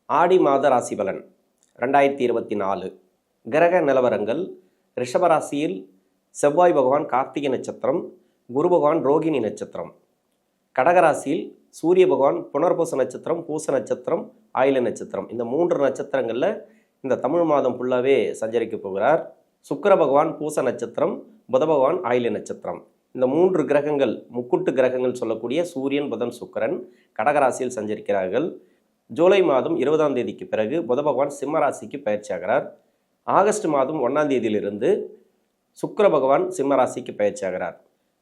ஆடி மாத ராசி பலன் 2024 கிரக நிலவரங்கள். ரிஷபராசியில் செவ்வாய் பகவான் கார்த்திகை நட்சத்திரம், குரு பகவான் ரோகிணி நட்சத்திரம். கடகராசியில் சூரிய பகவான் புனர்பூச நட்சத்திரம், பூச நட்சத்திரம், ஆயில நட்சத்திரம். இந்த 3 நட்சத்திரங்களில் இந்த தமிழ் மாதம் ஃபுல்லாகவே சஞ்சரிக்க போகிறார். சுக்கிர பகவான் பூச நட்சத்திரம், புத பகவான் ஆயில நட்சத்திரம். இந்த 3 கிரகங்கள், முக்குட்டு கிரகங்கள் சொல்லக்கூடிய சூரியன், புதன், சுக்கிரன் கடகராசியில் சஞ்சரிக்கிறார்கள். ஜூலை மாதம் 20ஆம் தேதிக்கு பிறகு புத பகவான் சிம்ம ராசிக்கு பயிற்சியாகிறார். ஆகஸ்ட் மாதம் 1ஆம் தேதியிலிருந்து சுக்கிர பகவான் சிம்ம ராசிக்கு பயிற்சியாகிறார்.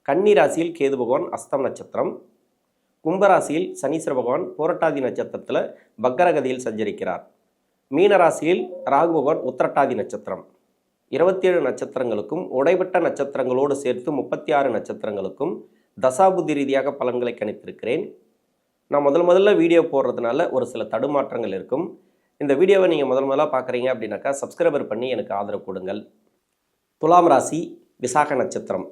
கன்னி ராசியில் கேது பகவான் அஸ்தம் நட்சத்திரம், கும்பராசியில் சனீஸ்வர பகவான் புரட்டாதி நட்சத்திரத்தில் பக்கரகதியில் சஞ்சரிக்கிறார். மீன ராசியில் ராகு பகவான் உத்திரட்டாதி நட்சத்திரம். 27 நட்சத்திரங்களுக்கும் உடைபட்ட நட்சத்திரங்களோடு சேர்த்து 36 நட்சத்திரங்களுக்கும் தசாபுத்தி ரீதியாக பலன்களை கணித்திருக்கிறேன். நான் முதல்ல வீடியோ போடுறதுனால ஒரு சில தடுமாற்றங்கள் இருக்கும். இந்த வீடியோவை நீங்கள் முதலாக பார்க்குறீங்க அப்படின்னாக்கா சப்ஸ்கிரைபர் பண்ணி எனக்கு ஆதரவு கொடுங்கள். துலாம் ராசி விசாக நட்சத்திரம்,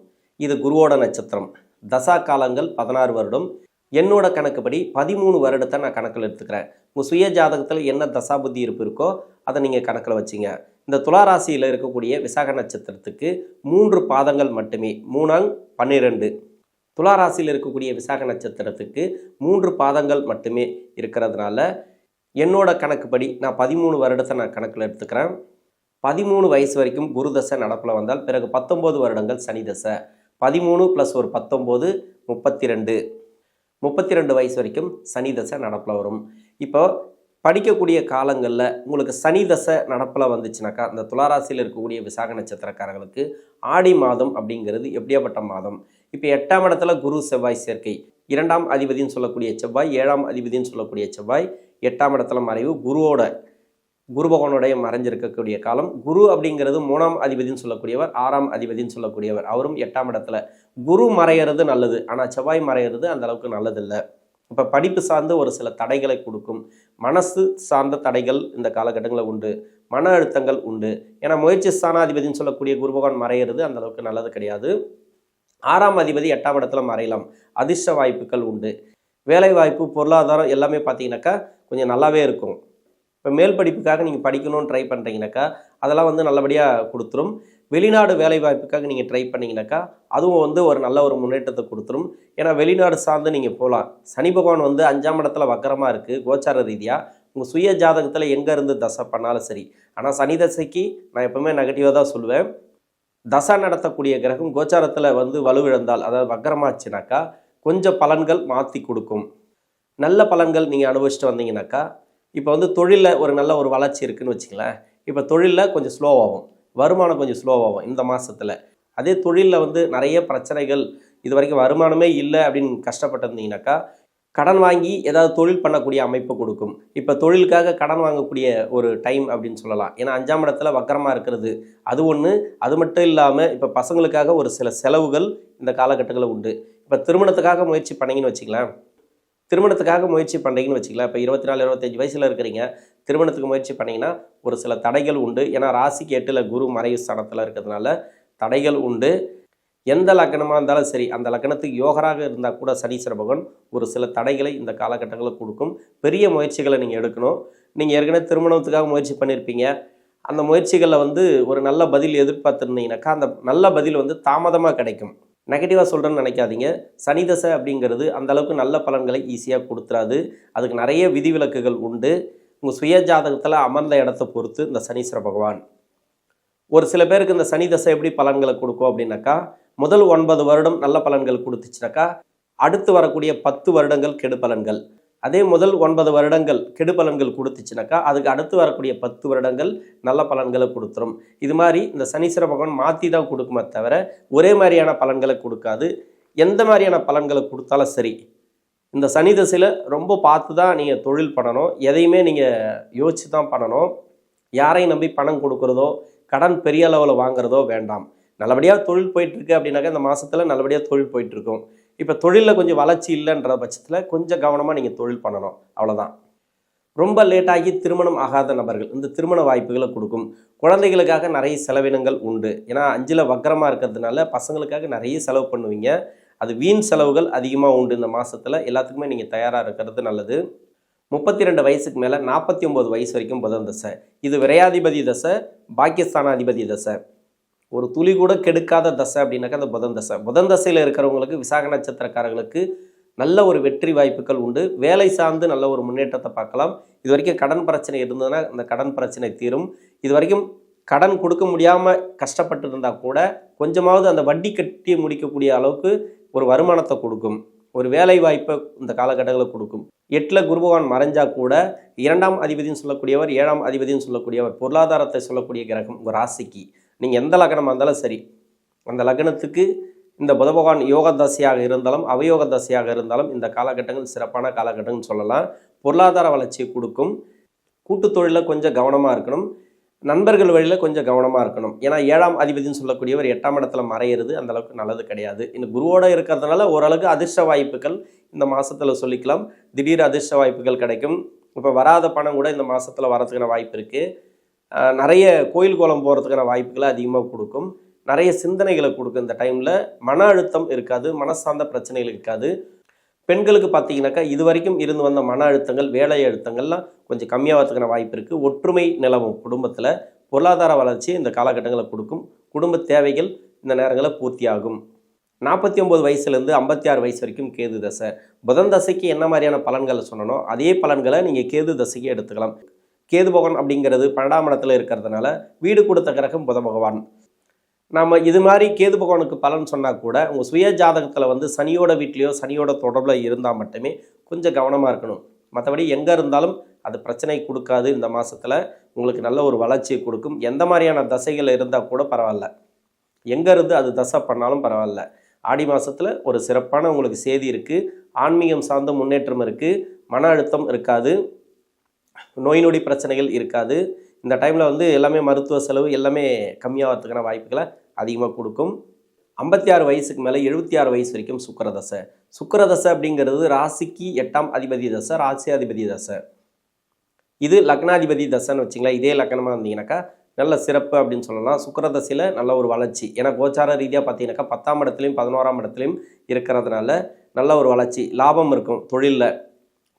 இது குருவோட நட்சத்திரம். தசா காலங்கள் 16 வருடம். என்னோட கணக்குப்படி 13 வருடத்தை நான் கணக்கில் எடுத்துக்கிறேன். உங்கள் சுய ஜாதகத்தில் என்ன தசாபுத்தி இருப்பு இருக்கோ அதை நீங்கள் கணக்கில் வச்சிங்க. இந்த துலா ராசியில் இருக்கக்கூடிய விசாக நட்சத்திரத்துக்கு 3 பாதங்கள் மட்டுமே, 3×12. துலா ராசியில் இருக்கக்கூடிய விசாக நட்சத்திரத்துக்கு 3 பாதங்கள் மட்டுமே இருக்கிறதுனால என்னோட கணக்குப்படி நான் 13 வருடத்தை நான் கணக்கில் எடுத்துக்கிறேன். 13 வயசு வரைக்கும் குரு தசை நடப்பில் வந்தால் பிறகு 19 வருடங்கள் சனி தசை. 13 + ஒரு 19 32. 32 வயசு வரைக்கும் சனி தசை நடப்பில் வரும். இப்போ படிக்கக்கூடிய காலங்களில் உங்களுக்கு சனி தசை நடப்பில் வந்துச்சுனாக்கா இந்த துளாராசியில் இருக்கக்கூடிய விசாக நட்சத்திரக்காரர்களுக்கு ஆடி மாதம் அப்படிங்கிறது எப்படியாப்பட்ட மாதம்? இப்போ 8ஆம் இடத்துல குரு செவ்வாய் சேர்க்கை, 2ஆம் அதிபதினு சொல்லக்கூடிய செவ்வாய், 7ஆம் அதிபதினு சொல்லக்கூடிய செவ்வாய் 8ஆம் இடத்துல மறைவு, குரு பகவானுடைய மறைஞ்சிருக்கக்கூடிய காலம். குரு அப்படிங்கிறது 3ஆம் அதிபதினு சொல்லக்கூடியவர், 6ஆம் அதிபதினு சொல்லக்கூடியவர், அவரும் 8ஆம் இடத்துல. குரு மறையிறது நல்லது, ஆனால் செவ்வாய் மறையிறது அந்த அளவுக்கு நல்லதில்லை. இப்போ படிப்பு சார்ந்து ஒரு சில தடைகளை கொடுக்கும். மனசு சார்ந்த தடைகள் இந்த காலகட்டங்களில் உண்டு. மன அழுத்தங்கள் உண்டு. ஏன்னா முயற்சி ஸ்தானாதிபதினு சொல்லக்கூடிய குரு பகவான் மறையிறது அந்த அளவுக்கு நல்லது கிடையாது. 6ஆம் அதிபதி 8ஆம் இடத்துல மறையலாம். அதிர்ஷ்ட வாய்ப்புகள் உண்டு. வேலை வாய்ப்பு, பொருளாதாரம் எல்லாமே பார்த்தீங்கன்னாக்கா கொஞ்சம் நல்லாவே இருக்கும். இப்போ மேல் படிப்புக்காக நீங்கள் படிக்கணும்னு ட்ரை பண்ணுறீங்கனாக்கா அதெல்லாம் நல்லபடியாக கொடுத்துரும். வெளிநாடு வேலை வாய்ப்புக்காக நீங்கள் ட்ரை பண்ணிங்கனாக்கா அதுவும் ஒரு நல்ல ஒரு முன்னேற்றத்தை கொடுத்துரும். ஏன்னா வெளிநாடு சார்ந்து நீங்கள் போகலாம். சனி பகவான் 5ஆம் இடத்துல வக்கரமாக இருக்குது. கோச்சார ரீதியாக உங்கள் சுய ஜாதகத்தில் எங்கே இருந்து தசை பண்ணாலும் சரி. ஆனால் சனி தசைக்கு நான் எப்போவுமே நெகட்டிவாக தான் சொல்லுவேன். தசை நடத்தக்கூடிய கிரகம் கோச்சாரத்தில் வலுவிழந்தால், அதாவது வக்கரமாச்சுனாக்கா கொஞ்சம் பலன்கள் மாற்றி கொடுக்கும். நல்ல பலன்கள் நீங்கள் அனுபவிச்சுட்டு வந்தீங்கன்னாக்கா இப்போ தொழிலில் ஒரு நல்ல ஒரு வளர்ச்சி இருக்குதுன்னு வச்சுங்களேன். இப்போ தொழிலில் கொஞ்சம் ஸ்லோவாகும், வருமானம் கொஞ்சம் ஸ்லோவாகும் இந்த மாதத்தில். அதே தொழிலில் நிறைய பிரச்சனைகள், இது வரைக்கும் வருமானமே இல்லை அப்படின்னு கஷ்டப்பட்டிருந்தீங்கன்னாக்கா கடன் வாங்கி ஏதாவது தொழில் பண்ணக்கூடிய அமைப்பை கொடுக்கும். இப்போ தொழிலுக்காக கடன் வாங்கக்கூடிய ஒரு டைம் அப்படின்னு சொல்லலாம். ஏன்னா 5ஆம் இடத்துல வக்கரமாக இருக்கிறது அது ஒன்று. அது மட்டும் இல்லாமல் இப்போ பசங்களுக்காக ஒரு சில செலவுகள் இந்த காலகட்டங்களில் உண்டு. இப்போ திருமணத்துக்காக முயற்சி பண்ணிங்கன்னு வச்சுக்கலாம். இப்போ 24, 25 வயசில் இருக்கிறீங்க, திருமணத்துக்கு முயற்சி பண்ணிங்கன்னா ஒரு சில தடைகள் உண்டு. ஏன்னா ராசிக்கு 8ல் குரு மறைவு ஸ்தானத்தில் இருக்கிறதுனால தடைகள் உண்டு. எந்த லக்னமாக இருந்தாலும் சரி, அந்த லக்னத்துக்கு யோகராக இருந்தால் கூட சனீஸ்வர பகவான் ஒரு சில தடைகளை இந்த காலகட்டங்களில் கொடுக்கும். பெரிய முயற்சிகளை நீங்கள் எடுக்கணும். நீங்கள் ஏற்கனவே திருமணத்துக்காக முயற்சி பண்ணியிருப்பீங்க. அந்த முயற்சிகளில் ஒரு நல்ல பதில் எதிர்பார்த்துருந்தீங்கன்னாக்கா அந்த நல்ல பதில் தாமதமாக கிடைக்கும். நெகட்டிவாக சொல்கிறேன்னு நினைக்காதீங்க. சனி தசை அப்படிங்கிறது அந்தளவுக்கு நல்ல பலன்களை ஈஸியாக கொடுத்துறாது. அதுக்கு நிறைய விதிவிலக்குகள் உண்டு. உங்கள் சுய ஜாதகத்தில் அமர்ந்த இடத்தை பொறுத்து இந்த சனீஸ்வர பகவான். ஒரு சில பேருக்கு இந்த சனி தசை எப்படி பலன்களை கொடுக்கும் அப்படின்னாக்கா முதல் 9 வருடம் நல்ல பலன்கள் கொடுத்துச்சுனாக்கா அடுத்து வரக்கூடிய 10 வருடங்கள் கெடு பலன்கள். அதே முதல் 9 வருடங்கள் கெடு பலன்கள் கொடுத்துச்சுனாக்கா அதுக்கு அடுத்து வரக்கூடிய 10 வருடங்கள் நல்ல பலன்களை கொடுத்துரும். இது மாதிரி இந்த சனீஸ்வர பகவான் மாற்றி தான் கொடுக்குமே தவிர ஒரே மாதிரியான பலன்களை கொடுக்காது. எந்த மாதிரியான பலன்களை கொடுத்தாலும் சரி, இந்த சனி தசையில் ரொம்ப பார்த்து தான் நீங்கள் தொழில் பண்ணணும். எதையுமே நீங்கள் யோசித்து தான் பண்ணணும். யாரையும் நம்பி பணம் கொடுக்குறதோ கடன் பெரிய அளவில் வாங்குறதோ வேண்டாம். நல்லபடியாக தொழில் போயிட்டுருக்கு அப்படின்னாக்கா இந்த மாதத்தில் நல்லபடியாக தொழில் போயிட்டுருக்கும். இப்போ தொழிலில் கொஞ்சம் வளர்ச்சி இல்லைன்ற பட்சத்தில் கொஞ்சம் கவனமாக நீங்கள் தொழில் பண்ணணும், அவ்வளோதான். ரொம்ப லேட்டாகி திருமணம் ஆகாத நபர்கள் இந்த திருமண வாய்ப்புகளை கொடுக்கும். குழந்தைகளுக்காக நிறைய செலவினங்கள் உண்டு. ஏன்னா 5ல் வக்கரமாக இருக்கிறதுனால பசங்களுக்காக நிறைய செலவு பண்ணுவீங்க. அது வீண் செலவுகள் அதிகமாக உண்டு இந்த மாதத்தில். எல்லாத்துக்குமே நீங்கள் தயாராக இருக்கிறது நல்லது. 32 வயசுக்கு மேலே 49 வயசு வரைக்கும் புதன் தசை. இது விரையாதிபதி தசை, பாக்கியஸ்தானாதிபதி தசை. ஒரு துளி கூட கெடுக்காத தசை அப்படின்னாக்கா அந்த புதன் தசை. புதன் தசையில் இருக்கிறவங்களுக்கு, விசாக நட்சத்திரக்காரர்களுக்கு நல்ல ஒரு வெற்றி வாய்ப்புகள் உண்டு. வேலை சார்ந்து நல்ல ஒரு முன்னேற்றத்தை பார்க்கலாம். இது வரைக்கும் கடன் பிரச்சனை இருந்ததுன்னா அந்த கடன் பிரச்சனை தீரும். இது வரைக்கும் கடன் கொடுக்க முடியாமல் கஷ்டப்பட்டு இருந்தால் கூட கொஞ்சமாவது அந்த வட்டி கட்டி முடிக்கக்கூடிய அளவுக்கு ஒரு வருமானத்தை கொடுக்கும். ஒரு வேலை வாய்ப்பை இந்த காலகட்டங்களில் கொடுக்கும். 8ல் குரு பகவான் மறைஞ்சா கூட 2ஆம் அதிபதினு சொல்லக்கூடியவர், 7ஆம் அதிபதினு சொல்லக்கூடியவர், பொருளாதாரத்தை சொல்லக்கூடிய கிரகம் உங்கள் ராசிக்கு. நீங்கள் எந்த லக்னமாக இருந்தாலும் சரி, அந்த லக்னத்துக்கு இந்த புத பகவான் யோக தசையாக இருந்தாலும் அவயோக தசையாக இருந்தாலும் இந்த காலகட்டங்கள் சிறப்பான காலகட்டங்கள்னு சொல்லலாம். பொருளாதார வளர்ச்சியை கொடுக்கும். கூட்டு தொழிலில் கொஞ்சம் கவனமாக இருக்கணும். நண்பர்கள் வழியில் கொஞ்சம் கவனமாக இருக்கணும். ஏன்னா 7ஆம் அதிபதினு சொல்லக்கூடியவர் 8ஆம் இடத்துல மறையிறது அந்த அளவுக்கு நல்லது கிடையாது. இந்த குருவோட இருக்கிறதுனால ஓரளவுக்கு அதிர்ஷ்ட வாய்ப்புகள் இந்த மாதத்தில் சொல்லிக்கலாம். திடீர் அதிர்ஷ்ட வாய்ப்புகள் கிடைக்கும். இப்போ வராத பணம் கூட இந்த மாதத்தில் வரதுக்கான வாய்ப்பு இருக்குது. நிறைய கோயில் கோலம் போகிறதுக்கான வாய்ப்புகளை அதிகமாக கொடுக்கும். நிறைய சிந்தனைகளை கொடுக்கும். இந்த டைமில் மன அழுத்தம் இருக்காது, மனசார்ந்த பிரச்சனைகள் இருக்காது. பெண்களுக்கு பார்த்தீங்கன்னாக்கா இது வரைக்கும் இருந்து வந்த மன அழுத்தங்கள், வேலை அழுத்தங்கள்லாம் கொஞ்சம் கம்மியாகிறதுக்கான வாய்ப்பு இருக்குது. ஒற்றுமை நிலவும் குடும்பத்தில். பொருளாதார வளர்ச்சி இந்த காலகட்டங்களை கொடுக்கும். குடும்ப தேவைகள் இந்த நேரங்களில் பூர்த்தியாகும். 49 வயசுலேருந்து 56 வயசு வரைக்கும் கேது தசை. புதன் தசைக்கு என்ன மாதிரியான பலன்களை சொன்னனோ அதே பலன்களை நீங்கள் கேது தசைக்கு எடுத்துக்கலாம். கேது பகவான் அப்படிங்கிறது 12ஆம் இடத்துல இருக்கிறதுனால வீடு கொடுத்த கிரகம் புத பகவான். நாம் இது மாதிரி கேது பகவானுக்கு பலன் சொன்னால் கூட உங்கள் சுய ஜாதகத்தில் சனியோட வீட்லேயோ சனியோட தொடர்பில் இருந்தால் மட்டுமே கொஞ்சம் கவனமாக இருக்கணும். மற்றபடி எங்கே இருந்தாலும் அது பிரச்சனை கொடுக்காது. இந்த மாதத்தில் உங்களுக்கு நல்ல ஒரு வளர்ச்சியை கொடுக்கும். எந்த மாதிரியான தசைகள் இருந்தால் கூட பரவாயில்ல, எங்கே இருந்து அது தசை பண்ணாலும் பரவாயில்ல. ஆடி மாதத்தில் ஒரு சிறப்பான உங்களுக்கு செய்தி இருக்குது. ஆன்மீகம் சார்ந்த முன்னேற்றம் இருக்குது. மன அழுத்தம் இருக்காது, நோய் நொடி பிரச்சனைகள் இருக்காது. இந்த டைமில் எல்லாமே மருத்துவ செலவு எல்லாமே கம்மியாகிறதுக்கான வாய்ப்புகளை அதிகமாக கொடுக்கும். 56 வயசுக்கு மேலே 76 வயசு வரைக்கும் சுக்கிரதசை. சுக்கிரதசை அப்படிங்கிறது ராசிக்கு 8ஆம் அதிபதி தசை, ராசியாதிபதி தசை. இது லக்னாதிபதி தசைன்னு வச்சிங்களேன். இதே லக்னமாக இருந்தீங்கன்னாக்கா நல்ல சிறப்பு அப்படின்னு சொல்லலாம். சுக்கிரதசையில் நல்ல ஒரு வளர்ச்சி. ஏன்னா கோச்சார ரீதியாக பார்த்தீங்கன்னாக்கா 10ஆம் இடத்துலையும் 11ஆம் இடத்துலையும் இருக்கிறதுனால நல்ல ஒரு வளர்ச்சி, லாபம் இருக்கும்.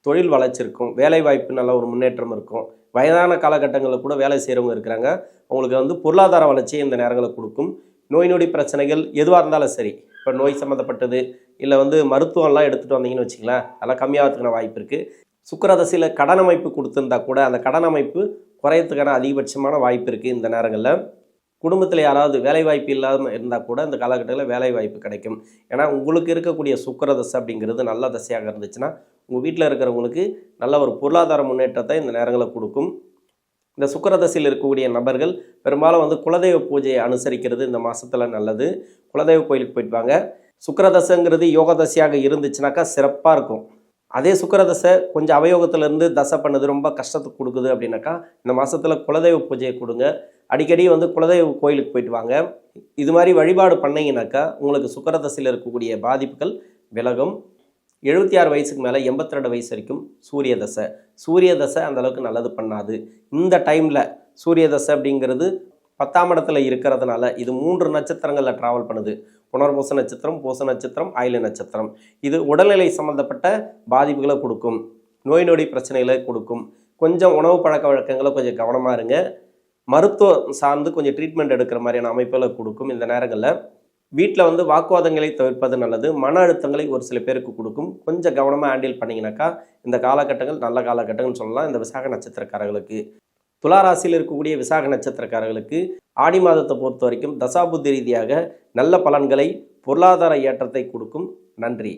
தொழில் வளர்ச்சி இருக்கும். வேலை வாய்ப்பு நல்ல ஒரு முன்னேற்றம் இருக்கும். வயதான காலகட்டங்களில் கூட வேலை செய்கிறவங்க இருக்கிறாங்க. அவங்களுக்கு பொருளாதார வளர்ச்சியை இந்த நேரங்களில் கொடுக்கும். நோய் நொடி பிரச்சனைகள் எதுவாக இருந்தாலும் சரி, இப்போ நோய் சம்மந்தப்பட்டது இல்லை மருத்துவம்லாம் எடுத்துகிட்டு வந்தீங்கன்னு வச்சிங்களேன், அதெல்லாம் கம்மியாகிறதுக்கான வாய்ப்பு இருக்குது. சுக்கிரதசையில் கடன் அமைப்பு கொடுத்துருந்தா கூட அந்த கடன் அமைப்பு குறையத்துக்கான அதிகபட்சமான வாய்ப்பு இருக்குது. இந்த நேரங்களில் குடும்பத்தில் யாராவது வேலை வாய்ப்பு இல்லாமல் இருந்தால் கூட இந்த காலகட்டத்தில் வேலை வாய்ப்பு கிடைக்கும். ஏன்னா உங்களுக்கு இருக்கக்கூடிய சுக்கிரதசை அப்படிங்கிறது நல்ல தசையாக இருந்துச்சுன்னா உங்கள் வீட்டில் இருக்கிறவங்களுக்கு நல்ல ஒரு பொருளாதார முன்னேற்றத்தை இந்த நேரங்களில் கொடுக்கும். இந்த சுக்கிரதசையில் இருக்கக்கூடிய நபர்கள் பெரும்பாலும் குலதெய்வ பூஜையை அனுசரிக்கிறது இந்த மாதத்தில் நல்லது. குலதெய்வ கோயிலுக்கு போயிட்டு வாங்க. சுக்கிரதசைங்கிறது யோக தசையாக இருந்துச்சுனாக்கா சிறப்பாக இருக்கும். அதே சுக்கிரதசை கொஞ்சம் அவயோகத்திலேருந்து தசை பண்ணது ரொம்ப கஷ்டத்துக்கு கொடுக்குது அப்படின்னாக்கா இந்த மாதத்தில் குலதெய்வ பூஜையை கொடுங்க. அடிக்கடி குலதெய்வ கோயிலுக்கு போயிட்டு வாங்க. இது மாதிரி வழிபாடு பண்ணிங்கனாக்கா உங்களுக்கு சுக்கிரதசையில் இருக்கக்கூடிய பாதிப்புகள் விலகும். 76 வயசுக்கு மேலே 82 வயசு வரைக்கும் சூரிய தசை. சூரிய தசை அந்தளவுக்கு நல்லது பண்ணாது. இந்த டைமில் சூரிய தசை அப்படிங்கிறது 10ஆம் இடத்துல இருக்கிறதுனால இது 3 நட்சத்திரங்களில் ட்ராவல் பண்ணுது. புனர்பூச நட்சத்திரம், பூச நட்சத்திரம், ஆயில நட்சத்திரம். இது உடல்நிலை சம்மந்தப்பட்ட பாதிப்புகளை கொடுக்கும். நோய் நொடி பிரச்சனைகளை கொடுக்கும். கொஞ்சம் உணவு பழக்க வழக்கங்களை கொஞ்சம் கவனமாக இருங்க. மருத்துவம் சார்ந்து கொஞ்சம் ட்ரீட்மெண்ட் எடுக்கிற மாதிரியான அமைப்புகளை கொடுக்கும். இந்த நேரங்களில் வீட்டில் வாக்குவாதங்களை தவிர்ப்பது நல்லது. மன அழுத்தங்களை ஒரு சில பேருக்கு கொடுக்கும். கொஞ்சம் கவனமாக ஹேண்டில் பண்ணிங்கனாக்கா இந்த காலகட்டங்கள் நல்ல காலகட்டங்கள்னு சொல்லலாம். இந்த விசாக நட்சத்திரக்காரர்களுக்கு, துளாராசியில் இருக்கக்கூடிய விசாக நட்சத்திரக்காரர்களுக்கு ஆடி மாதத்தை பொறுத்த வரைக்கும் தசாபுத்தி ரீதியாக நல்ல பலன்களை, பொருளாதார ஏற்றத்தை கொடுக்கும். நன்றி.